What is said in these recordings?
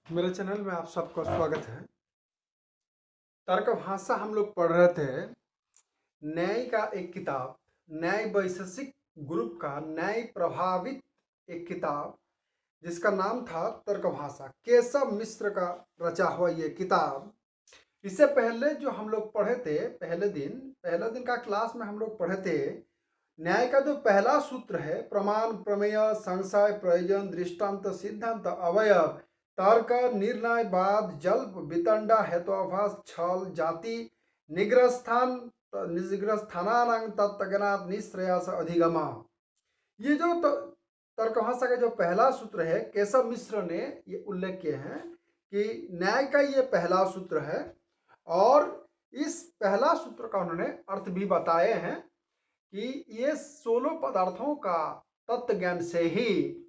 मेरे चैनल में आप सबका स्वागत है। तर्क भाषा हम लोग पढ़ रहे थे। न्याय का एक किताब, न्याय वैशेषिक ग्रुप का न्याय प्रभावित एक किताब जिसका नाम था तर्क भाषा, केशव मिश्र का रचा हुआ ये किताब। इससे पहले जो हम लोग पढ़े थे, पहले दिन का क्लास में हम लोग पढ़े थे। न्याय का जो पहला सूत्र है, प्रमाण, प्रमेय, संशय, प्रयोजन, दृष्टांत, सिद्धांत, अवयव, तर्क, निर्णय, वाद, जल्प, वितंडा, हेतुभाष, छल, जाति, निग्रस्थानां तत्गणात् निश्रेयस अधिगमा। ये जो तर्क भाषा का जो पहला सूत्र है, केशव मिश्र ने ये उल्लेख किए हैं कि न्याय का ये पहला सूत्र है और इस पहला सूत्र का उन्होंने अर्थ भी बताए हैं कि ये 16 पदार्थों का तत्व ज्ञान से ही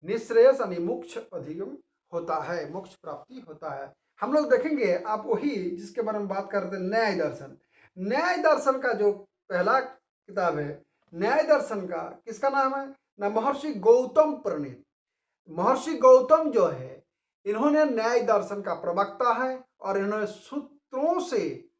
निश्रेयस यानी मोक्ष अधिगम होता है, मोक्ष प्राप्ति होता है। हम लोग देखेंगे, आप वही जिसके बारे में बात कर रहे थे, न्याय दर्शन। न्याय दर्शन का जो पहला किताब है, न्याय दर्शन का किसका नाम है ना, महर्षि गौतम प्रणीत। महर्षि गौतम जो है, इन्होंने न्याय दर्शन का प्रवक्ता है और इन्होंने सूत्रों से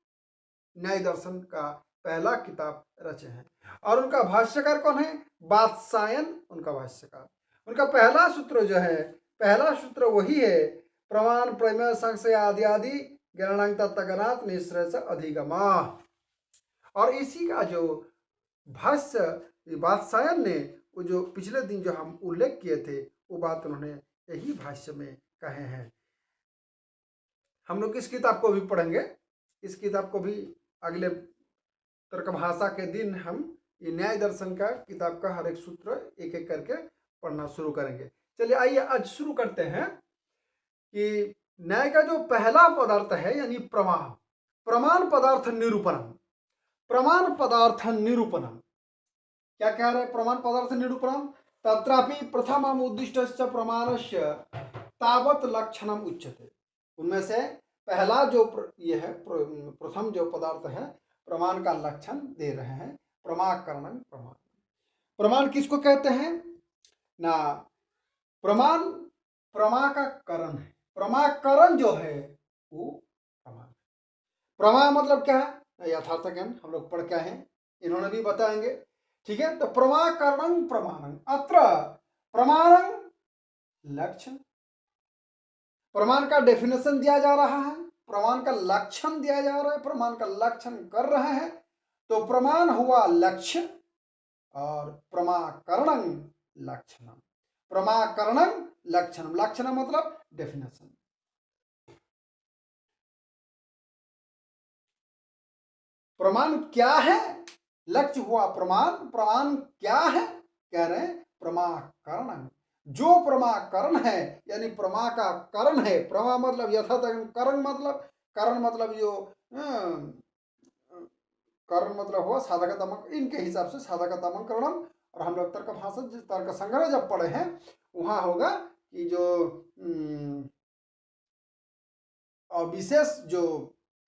न्याय दर्शन का पहला किताब रचे हैं। और उनका भाष्यकार कौन है? वात्सायन उनका भाष्यकार। उनका पहला सूत्र जो है, पहला सूत्र वही है, प्रमाण, प्रमेय, संशय आदि आदि ज्ञानांग तत्गणात् निश्रेयस अधिगमा। और इसी का जो भाष्य वात्सायन ने, वो जो पिछले दिन जो हम उल्लेख किए थे, वो बात उन्होंने यही भाष्य में कहे हैं। हम लोग इस किताब को भी पढ़ेंगे, इस किताब को भी अगले तर्क भाषा के दिन हम ये न्याय दर्शन का किताब का हर एक सूत्र एक एक करके पढ़ना शुरू करेंगे। चलिए आइए आज शुरू करते हैं कि न्याय का जो पहला पदार्थ है यानी प्रमाण, प्रमाण पदार्थ निरूपणम। प्रमाण पदार्थ निरूपणम क्या कह रहे हैं? प्रमाण पदार्थ निरूपणम तत्रापि प्रथमम उद्दिष्टस्य प्रमाणस्य तावत लक्षणम उच्यते। उनमें से पहला जो ये है, प्रथम जो पदार्थ है, प्रमाण का लक्षण दे रहे हैं। प्रमाकरणं प्रमाण। प्रमाण किसको कहते हैं ना? प्रमाण प्रमा का करण है। प्रमाकरण जो है वो प्रमाण। प्रमा मतलब क्या है? यथार्थ ज्ञान हम लोग पढ़ के आए हैं, इन्होंने भी बताएंगे। ठीक है, तो प्रमाकरणं प्रमाणं, अत्र प्रमाणं लक्षण। प्रमाण का डेफिनेशन दिया जा रहा है, प्रमाण का लक्षण दिया जा रहा है, प्रमाण का लक्षण कर रहे हैं। तो प्रमाण हुआ लक्ष्य और प्रमाकरणं लक्षणम। प्रमाकरणं लक्षणम, लक्षण मतलब डेफिनेशन। प्रमाण क्या है? लक्ष्य हुआ प्रमाण। प्रमाण क्या है? कह रहे हैं प्रमाकरण। जो प्रमाकरण है यानी प्रमा का करण है। प्रमा मतलब यथार्थ, करण मतलब जो करण मतलब हुआ साधकतमक, इनके हिसाब से साधकतमक करणम। और हम लोग तर्क भाषा तर्क संग्रह जब पढ़े हैं, वहां होगा कि जो विशेष जो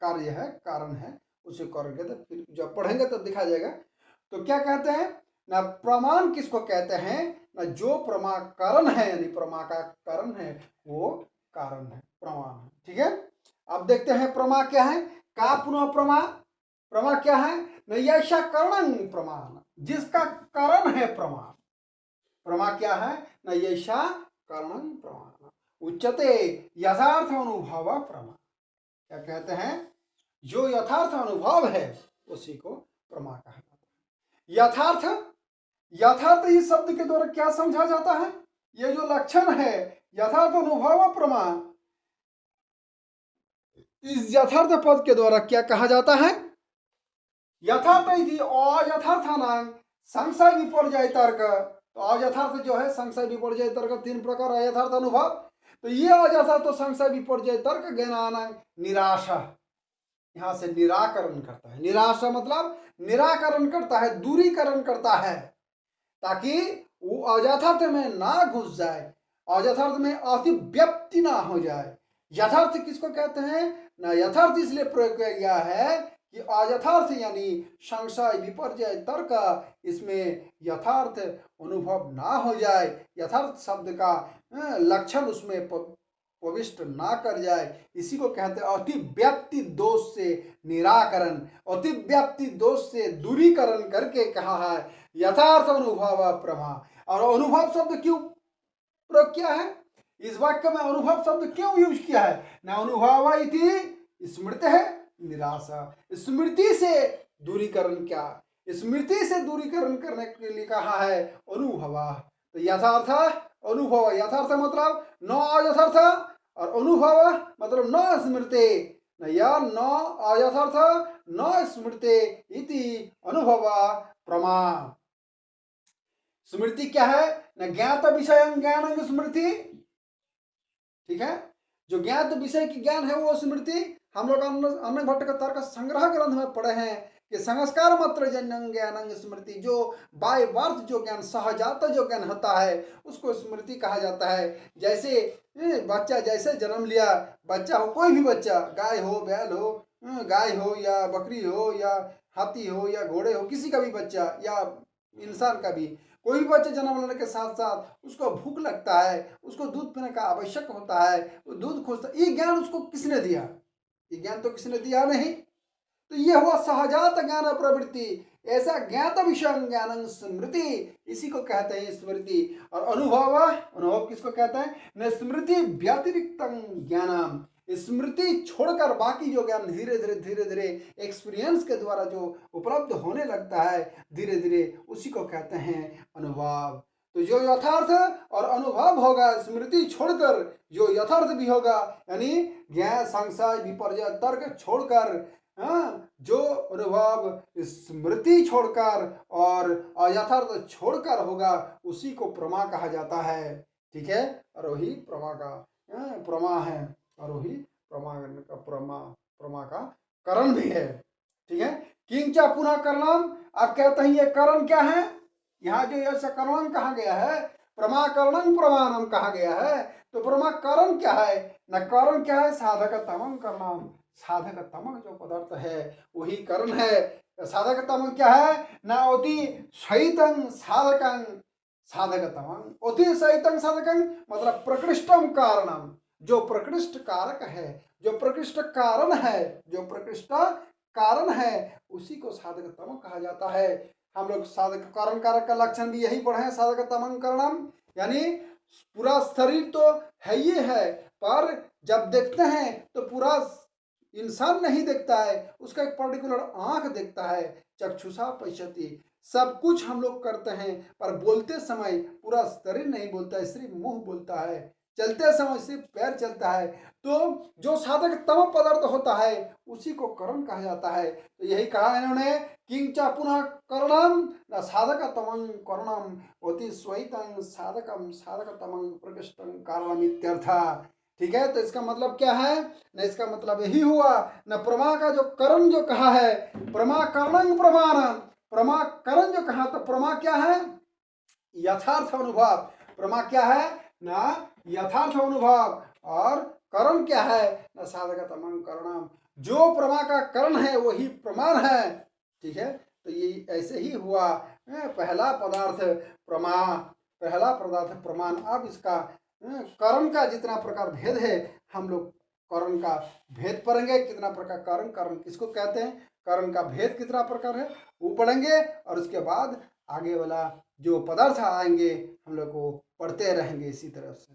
कार्य है, कारण है, उसे करेंगे तो फिर जब पढ़ेंगे तब दिखा जाएगा। तो क्या कहते हैं ना, प्रमाण किसको कहते हैं ना? जो प्रमाकरण है यानी प्रमा का कारण है, वो कारण है, प्रमाण है। ठीक है, अब देखते हैं प्रमा क्या है। का पुनः प्रमा, प्रमा क्या है? नैयायिक करण प्रमाण, जिसका कारण है प्रमाण। प्रमा क्या है? नैयायिक करण प्रमाण। उच्यते यथार्थ अनुभव प्रमा। क्या कहते हैं? जो यथार्थ अनुभव है उसी को प्रमा कहा जाता है। यथार्थ, यथार्थ इस शब्द के द्वारा क्या समझा जाता है? ये जो लक्षण है यथार्थ अनुभव प्रमा, इस यथार्थ पद के द्वारा क्या कहा जाता है? यथार्थ अयथार्थानां संशय विपर्जय तर्क। तो अयथार्थ जो है, संशय विपर्जय तर्क, तीन प्रकार अयथार्थ अनुभव। तो ये अयथार्थ तो संशय विपर्जय तर्क ज्ञानानां निराशा, यहां से निराकरण करता है। निराशा मतलब निराकरण करता है, दूरीकरण करता है, ताकि वो अयथार्थ में ना घुस जाए, अयथार्थ में अतिव्यक्ति ना हो जाए। यथार्थ किसको कहते हैं ना? यथार्थ इसलिए प्रयोग किया गया है कि अयथार्थ यानी संशय विपर्जय तर्क, इसमें यथार्थ अनुभव ना हो जाए। यथार्थ शब्द का लक्षण उसमें उपविष्ट ना कर जाए, इसी को कहते हैं अतिव्याप्ति दोष से निराकरण। अतिव्याप्ति दोष से दूरीकरण करके कहा है यथार्थ अनुभव प्रमा। और अनुभव शब्द क्यों प्रयोग किया है, इस वाक्य में अनुभव शब्द क्यों यूज किया है? न अनुभव इति स्मृति है निराशा। स्मृति से दूरीकरण, क्या स्मृति से दूरीकरण करने के लिए कहा है अनुभव। तो यथार्थ अनुभव, यथार्थ मतलब न अयथार्थ, और अनुभव मतलब न स्मृति, न अयथार्थ न स्मृति इति अनुभव प्रमा। स्मृति क्या है? न ज्ञात विषय ज्ञान स्मृति, ठीक है, जो ज्ञात विषय की ज्ञान है वो स्मृति। हम लोग अन्न भट्ट का तर्क संग्रह ग्रंथ में पढ़े हैं कि संस्कार मात्र जन्य ज्ञान स्मृति, जो बाय बर्थ जो ज्ञान सहजात जो ज्ञान होता है उसको स्मृति कहा जाता है। जैसे बच्चा जैसे जन्म लिया, बच्चा हो कोई भी बच्चा, गाय हो बैल हो, गाय हो या बकरी हो या हाथी हो या घोड़े हो, किसी का भी बच्चा या इंसान का भी, कोई भी बच्चे जन्म लेने के साथ साथ उसको भूख लगता है, उसको दूध पीने का आवश्यक होता है, वो दूध खोजता है। ये ज्ञान उसको किसने दिया? ये ज्ञान तो किसने दिया नहीं। तो ये हुआ सहजात ज्ञान प्रवृत्ति। ऐसा ज्ञात विषय ज्ञान स्मृति, इसी को कहते हैं स्मृति। और अनुभव, अनुभव किसको कहते हैं? न स्मृति व्यतिरिक्त ज्ञानम, स्मृति छोड़कर बाकी जो ज्ञान धीरे धीरे एक्सपीरियंस के द्वारा जो उपलब्ध होने लगता है धीरे धीरे, उसी को कहते हैं अनुभव। तो जो यथार्थ और अनुभव होगा स्मृति छोड़कर, जो यथार्थ भी होगा यानी ज्ञान संशय विपर्य तर्क छोड़कर, जो अनुभव स्मृति छोड़कर और अयथार्थ छोड़कर होगा उसी को प्रमा कहा जाता है। ठीक है, और वही प्रमा का प्रमा है, और वही प्रमा का करण भी है। ठीक है, किंचा पुनः करणम। आप कहते हैं ये करण क्या है? यहाँ जो ऐसा करणम कहा गया है, प्रमाकरणम प्रमाणम कहा गया है, तो प्रमाकरण क्या है? न करण क्या है? साधक तमं करणम, साधक तमक जो पदार्थ है वही करण है। साधक तमक क्या है? न अति सहितं साधकं साधक तमं, अति सहितं साधकं मतलब प्रकृष्टम कारणम, जो प्रकृष्ट कारक है, जो प्रकृष्ट कारण है, जो प्रकृष्ट कारण है उसी को साधक तम कहा जाता है। हम लोग साधक कारण कारक का लक्षण भी यही पढ़े हैं, साधक तमं करणम, यानी पूरा शरीर तो है ही है, पर जब देखते हैं तो पूरा इंसान नहीं देखता है, उसका एक पर्टिकुलर आंख देखता है, चक्षुषा पश्यति। सब कुछ हम लोग करते हैं पर बोलते समय पूरा शरीर नहीं बोलता है, सिर्फ मुंह बोलता है, चलते समय सिर्फ पैर चलता है। तो जो साधक तम पदार्थ होता है उसी को करण कहा जाता है। तो यही कहा इन्होंने, किंचा पुनः करणम न साधक तमं करणम अति स्वैतं साधकम साधक तमं प्रकृष्टं कारणम इत्यर्थ। ठीक है, तो इसका मतलब क्या है? न इसका मतलब यही हुआ, न प्रमा का जो करण जो कहा है, प्रमा करणं प्रमाणम, प्रमा करण जो कहा, तो प्रमा क्या है? यथार्थ अनुभव। प्रमा क्या है? न यथार्थ अनुभव, और करण क्या है? न साधक तमं करणम, जो प्रमा का करण है वही प्रमाण है। ठीक है, तो ये ऐसे ही हुआ, पहला पदार्थ प्रमा, पहला पदार्थ प्रमाण। अब इसका करण का जितना प्रकार भेद है हम लोग करण का भेद पढ़ेंगे, कितना प्रकार करण, करण किसको कहते हैं, करण का भेद कितना प्रकार है वो पढ़ेंगे, और उसके बाद आगे वाला जो पदार्थ आएंगे हम लोग को पढ़ते रहेंगे इसी तरह से।